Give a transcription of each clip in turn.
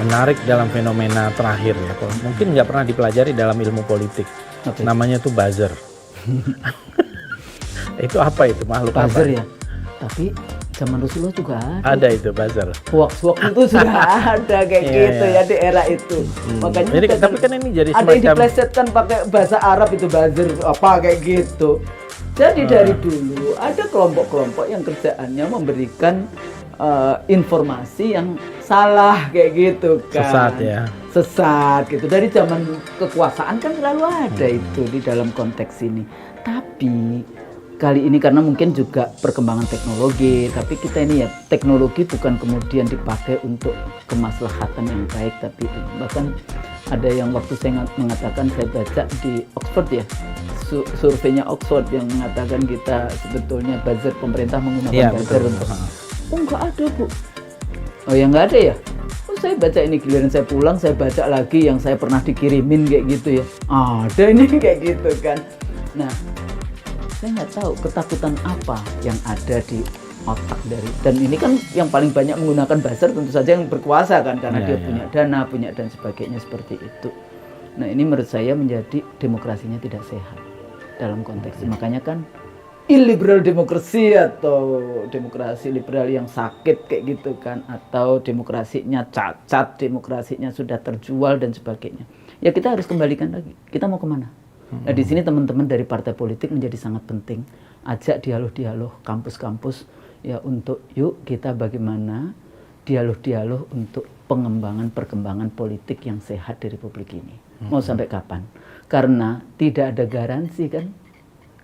Menarik dalam fenomena terakhir ya, mungkin nggak pernah dipelajari dalam ilmu politik. Namanya tuh buzzer. Itu apa itu, makhluk buzzer apa? Ya, tapi zaman Rasulullah juga ada itu buzzer. Hoax itu sudah ada kayak gitu ya di era itu. Makanya jadi, tapi kan ini jadi ada yang diplesetkan pakai bahasa Arab itu buzzer apa kayak gitu. Jadi dari dulu ada kelompok-kelompok yang kerjaannya memberikan informasi yang salah kayak gitu kan. Sesat ya. Sesat gitu. Dari zaman kekuasaan kan selalu ada itu di dalam konteks ini. Tapi kali ini karena mungkin juga perkembangan teknologi, tapi kita ini ya teknologi bukan kemudian dipakai untuk kemaslahatan yang baik, tapi bahkan ada yang waktu saya mengatakan, saya baca di Oxford ya, surveinya Oxford yang mengatakan kita sebetulnya buzzer, pemerintah menggunakan buzzer untuk oh nggak ada Bu. Oh ya nggak ada ya. Oh saya baca ini, giliran saya pulang saya baca lagi yang saya pernah dikirimin kayak gitu ya. Ada ini kayak gitu kan. Nah saya nggak tahu ketakutan apa yang ada di otak dari, dan ini kan yang paling banyak menggunakan buzzer tentu saja yang berkuasa kan, karena dia punya dana, punya dan sebagainya seperti itu. Nah ini menurut saya menjadi demokrasinya tidak sehat dalam konteks makanya kan illiberal demokrasi atau demokrasi liberal yang sakit kayak gitu kan, atau demokrasinya cacat, demokrasinya sudah terjual dan sebagainya. Ya kita harus kembalikan lagi. Kita mau kemana? Nah di sini teman-teman dari partai politik menjadi sangat penting. Ajak dialog-dialog kampus-kampus ya, untuk yuk kita bagaimana dialog-dialog untuk pengembangan perkembangan politik yang sehat di Republik ini. Mau sampai kapan? Karena tidak ada garansi kan.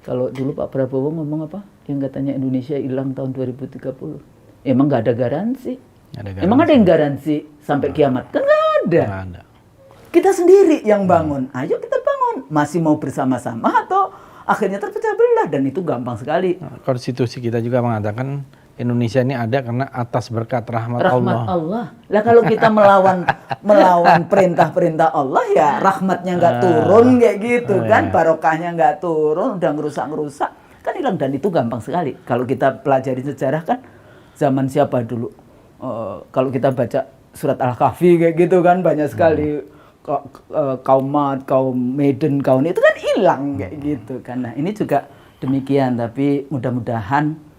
Kalau dulu Pak Prabowo ngomong apa? Yang katanya Indonesia hilang tahun 2030. Emang nggak ada garansi? Emang ada yang garansi sampai kiamat? Kan nggak ada. Kita sendiri yang bangun. Ayo kita bangun. Masih mau bersama-sama atau akhirnya terpecah belah, dan itu gampang sekali. Konstitusi kita juga mengatakan Indonesia ini ada karena atas berkat rahmat Allah. Lah kalau kita melawan perintah-perintah Allah ya rahmatnya nggak turun kayak gitu kan, barokahnya nggak turun, udah ngerusak kan hilang, dan itu gampang sekali. Kalau kita pelajari sejarah kan zaman siapa dulu, kalau kita baca surat Al-Kahfi kayak gitu kan banyak sekali kaum Mad, kaum Maiden, kaum itu kan hilang kayak gitu kan. Nah ini juga demikian, tapi mudah-mudahan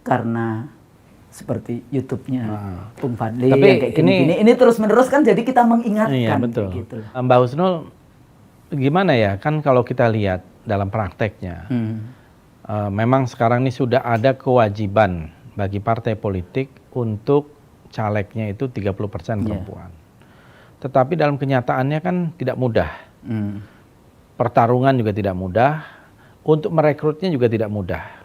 karena seperti YouTube-nya Bung Fadli yang kayak gini terus-menerus kan, jadi kita mengingatkan. Iya betul. Gitu. Mbak Husnul, gimana ya, kan kalau kita lihat dalam prakteknya, memang sekarang ini sudah ada kewajiban bagi partai politik untuk calegnya itu 30% perempuan. Tetapi dalam kenyataannya kan tidak mudah. Pertarungan juga tidak mudah, untuk merekrutnya juga tidak mudah.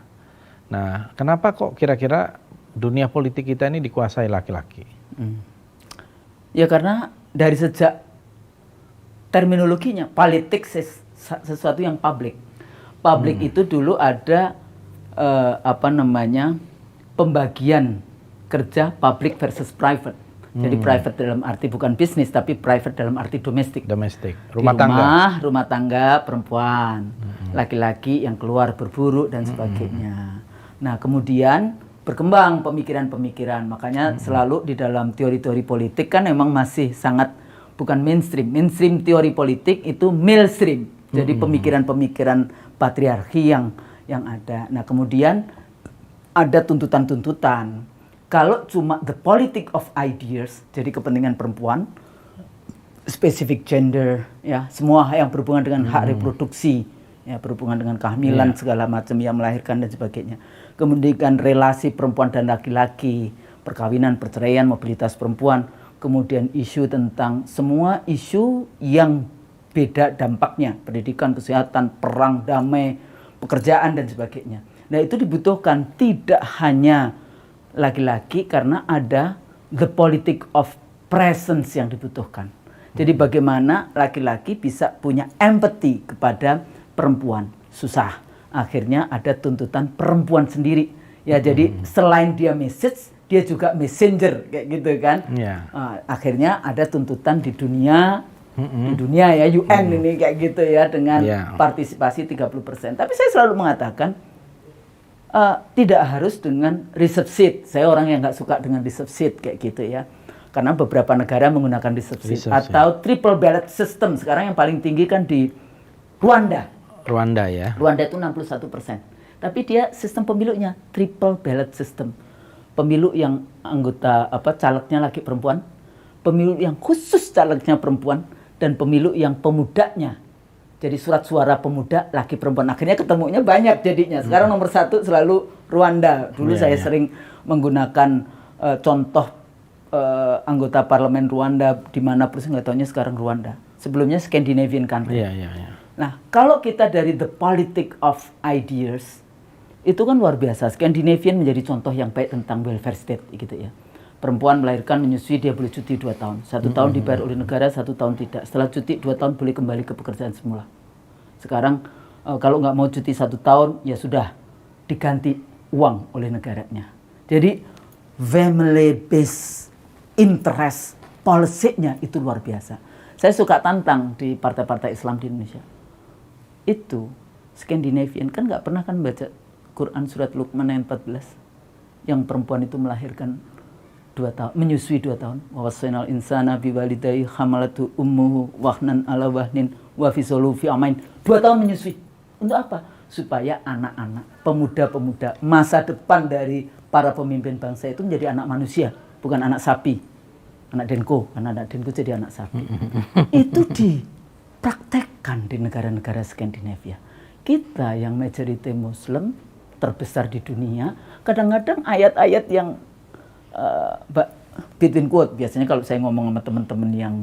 Nah, kenapa kok kira-kira dunia politik kita ini dikuasai laki-laki? Ya karena dari sejak terminologinya, politik sesuatu yang publik. Publik itu dulu ada pembagian kerja public versus private. Jadi private dalam arti bukan bisnis, tapi private dalam arti domestik. Rumah tangga perempuan, laki-laki yang keluar berburu dan sebagainya. Nah kemudian berkembang pemikiran-pemikiran, makanya selalu di dalam teori-teori politik kan memang masih sangat bukan mainstream. Mainstream teori politik itu male-stream, jadi pemikiran-pemikiran patriarki yang ada. Nah kemudian ada tuntutan-tuntutan. Kalau cuma the politic of ideas, jadi kepentingan perempuan, specific gender, ya semua yang berhubungan dengan hak reproduksi, ya berhubungan dengan kehamilan segala macam yang melahirkan dan sebagainya. Kemudian relasi perempuan dan laki-laki, perkawinan, perceraian, mobilitas perempuan, kemudian isu tentang semua isu yang beda dampaknya, pendidikan, kesehatan, perang, damai, pekerjaan dan sebagainya. Nah itu dibutuhkan tidak hanya laki-laki karena ada the politic of presence yang dibutuhkan. Jadi bagaimana laki-laki bisa punya empathy kepada perempuan, susah. Akhirnya ada tuntutan perempuan sendiri. Ya jadi selain dia message, dia juga messenger kayak gitu kan. Yeah. Akhirnya ada tuntutan di dunia ya UN ini kayak gitu ya dengan partisipasi 30%. Tapi saya selalu mengatakan tidak harus dengan reserve seat. Saya orang yang nggak suka dengan reserve seat kayak gitu ya. Karena beberapa negara menggunakan reserve seat atau triple ballot system. Sekarang yang paling tinggi kan di Rwanda ya. Rwanda itu 61%. Tapi dia sistem pemilunya triple ballot system. Pemilu yang anggota calegnya laki perempuan, pemilu yang khusus calegnya perempuan, dan pemilu yang pemudanya. Jadi surat suara pemuda laki perempuan. Akhirnya ketemunya banyak jadinya. Sekarang nomor 1 selalu Rwanda. Dulu saya sering menggunakan contoh anggota parlemen Rwanda di mana persis nggak taunya sekarang Rwanda. Sebelumnya Scandinavian country. Nah, kalau kita dari the politics of ideas, itu kan luar biasa. Scandinavian menjadi contoh yang baik tentang welfare state gitu ya. Perempuan melahirkan, menyusui, dia boleh cuti 2 tahun. 1 tahun dibayar oleh negara, 1 tahun tidak. Setelah cuti 2 tahun boleh kembali ke pekerjaan semula. Sekarang kalau nggak mau cuti 1 tahun, ya sudah diganti uang oleh negaranya. Jadi family based interest policy-nya itu luar biasa. Saya suka tantang di partai-partai Islam di Indonesia. Itu Scandinavian kan nggak pernah kan baca Quran surat Luqman ayat 14 yang perempuan itu melahirkan 2 tahun, menyusui 2 tahun. Wa wasainal insana biwalidayhi hamalatu ummuhu wahnan ala wahnin wa fisaluhu fi amain. 2 tahun menyusui. Untuk apa? Supaya anak-anak, pemuda-pemuda, masa depan dari para pemimpin bangsa itu menjadi anak manusia, bukan anak sapi. Anak denko, karena anak denko jadi anak sapi. Itu dipraktekkan di negara-negara Skandinavia. Kita yang majority Muslim terbesar di dunia, kadang-kadang ayat-ayat yang between quote, biasanya kalau saya ngomong sama teman-teman yang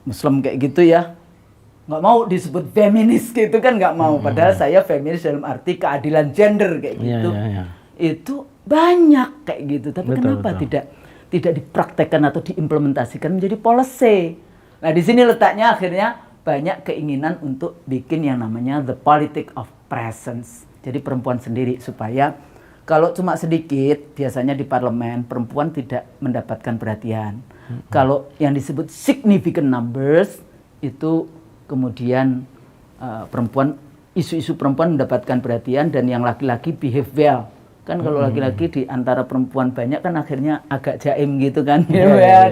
Muslim kayak gitu ya, nggak mau disebut feminis gitu kan, nggak mau. Padahal saya feminis dalam arti keadilan gender kayak gitu. Itu banyak kayak gitu. Tapi kenapa tidak dipraktekkan atau diimplementasikan menjadi policy? Nah, di sini letaknya akhirnya banyak keinginan untuk bikin yang namanya the politics of presence. Jadi perempuan sendiri, supaya kalau cuma sedikit, biasanya di parlemen perempuan tidak mendapatkan perhatian. Kalau yang disebut significant numbers, itu kemudian perempuan, isu-isu perempuan mendapatkan perhatian, dan yang laki-laki behave well. Kan kalau laki-laki di antara perempuan banyak kan akhirnya agak jaim gitu kan,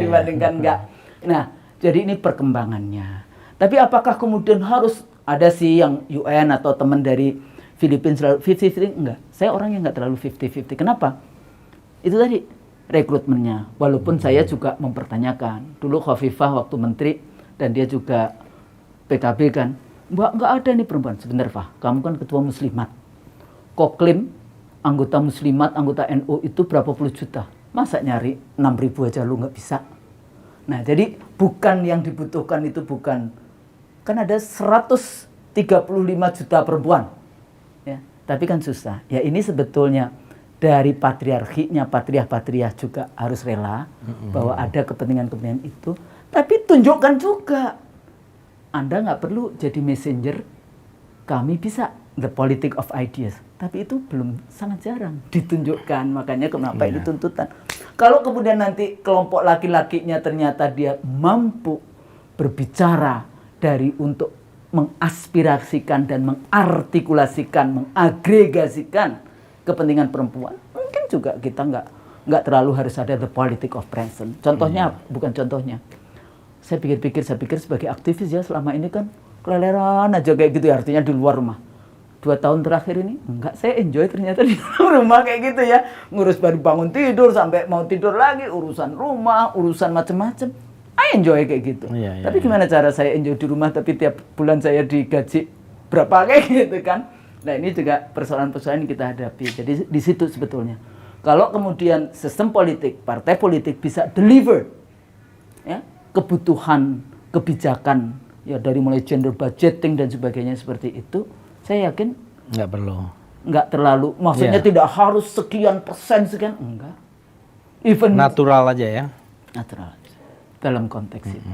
dibandingkan enggak. Nah, jadi ini perkembangannya. Tapi apakah kemudian harus ada sih yang UN atau teman dari Filipina selalu 50-50? Enggak. Saya orang yang enggak terlalu 50-50. Kenapa? Itu tadi rekrutmennya. Walaupun saya juga mempertanyakan. Dulu Khofifah waktu menteri dan dia juga PKB kan, Mbak, enggak ada nih perempuan. Sebentar, Fah, kamu kan ketua muslimat. Koklim anggota muslimat, anggota NU itu berapa puluh juta. Masa nyari 6.000 aja lu enggak bisa? Nah, jadi bukan yang dibutuhkan itu bukan, kan ada 135 juta perempuan. Ya, tapi kan susah. Ya, ini sebetulnya dari patriarkinya, patriarh juga harus rela bahwa ada kepentingan-kepentingan itu. Tapi tunjukkan juga, Anda nggak perlu jadi messenger, kami bisa the politics of ideas. Tapi itu belum, sangat jarang ditunjukkan. Makanya kenapa ini tuntutan. Kalau kemudian nanti kelompok laki-lakinya ternyata dia mampu berbicara dari untuk mengaspirasikan dan mengartikulasikan, mengagregasikan kepentingan perempuan, mungkin juga kita nggak terlalu harus ada the politics of presence. Contohnya, bukan contohnya. Saya pikir sebagai aktivis ya selama ini kan keleleran aja kayak gitu ya, artinya di luar rumah. 2 tahun terakhir ini enggak, saya enjoy ternyata di dalam rumah kayak gitu ya, ngurus baru bangun tidur sampai mau tidur lagi, urusan rumah, urusan macam-macam. I enjoy kayak gitu. Tapi gimana cara saya enjoy di rumah tapi tiap bulan saya digaji berapa kayak gitu kan? Nah, ini juga persoalan-persoalan yang kita hadapi. Jadi di situ sebetulnya. Kalau kemudian sistem politik, partai politik bisa deliver ya, kebutuhan, kebijakan ya dari mulai gender budgeting dan sebagainya seperti itu, saya yakin nggak terlalu, maksudnya tidak harus sekian persen sekian, enggak. Even natural aja ya. Natural aja dalam konteks itu.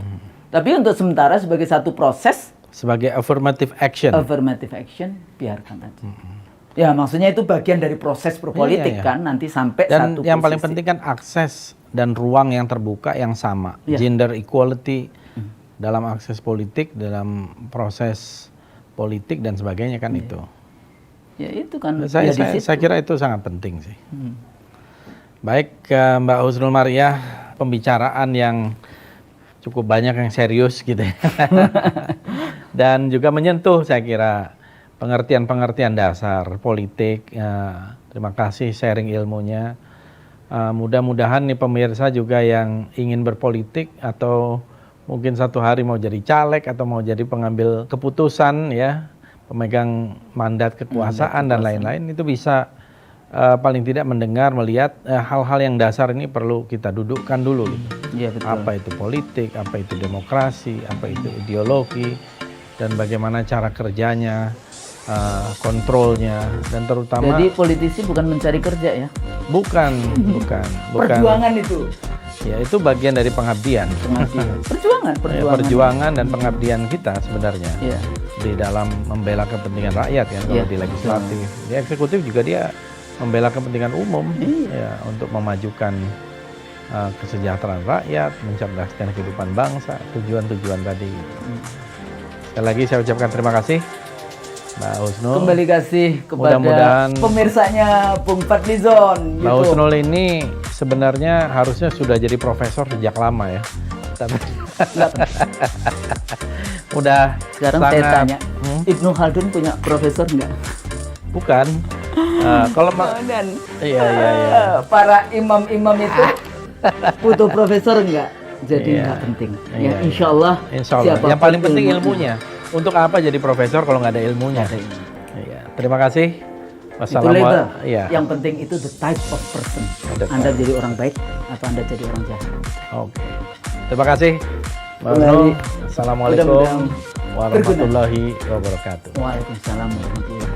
Tapi untuk sementara sebagai satu proses, sebagai affirmative action, biarkan aja. Ya, maksudnya itu bagian dari proses berpolitik kan, nanti sampai dan satu yang posisi. paling penting kan akses dan ruang yang terbuka yang sama, gender equality dalam akses politik, dalam proses politik dan sebagainya kan itu. Ya itu kan. Saya kira itu sangat penting sih. Baik, Mbak Husnul Mariah, pembicaraan yang cukup banyak yang serius gitu ya. Dan juga menyentuh saya kira pengertian-pengertian dasar politik. Terima kasih sharing ilmunya. Mudah-mudahan nih pemirsa juga yang ingin berpolitik atau mungkin satu hari mau jadi caleg atau mau jadi pengambil keputusan ya, pemegang mandat kekuasaan dan lain-lain, itu bisa paling tidak mendengar, melihat hal-hal yang dasar ini perlu kita dudukkan dulu gitu. Iya, betul. Apa itu politik, apa itu demokrasi, apa itu ideologi, dan bagaimana cara kerjanya, kontrolnya, dan terutama. Jadi politisi bukan mencari kerja ya? Bukan. Perjuangan itu. Ya, itu bagian dari pengabdian. Perjuangan dan pengabdian kita sebenarnya. Iya. Di dalam membela kepentingan rakyat kan, kalau di legislatif. Di eksekutif juga dia membela kepentingan umum ya, untuk memajukan kesejahteraan rakyat, mencerdaskan kehidupan bangsa, tujuan-tujuan tadi. Sekali lagi saya ucapkan terima kasih Mbak Husnul. Kembali kasih kepada pemirsanya Bung Fadlizon. Mbak Husnul ini sebenarnya harusnya sudah jadi profesor sejak lama ya. Udah. Sekarang saya tanya, Ibnu Khaldun punya profesor nggak? Bukan. Kalau iya. Para imam-imam itu butuh profesor nggak? Jadi nggak penting. Ya, insya Allah. Yang paling penting ilmunya. Untuk apa jadi profesor kalau nggak ada ilmunya? Iya. Terima kasih. Wassalamualaikum. Yang penting itu the type of person. Anda jadi orang baik atau Anda jadi orang jahat. Oke. Terima kasih. Assalamualaikum warahmatullahi wabarakatuh. Waalaikumsalam warahmatullahi wabarakatuh.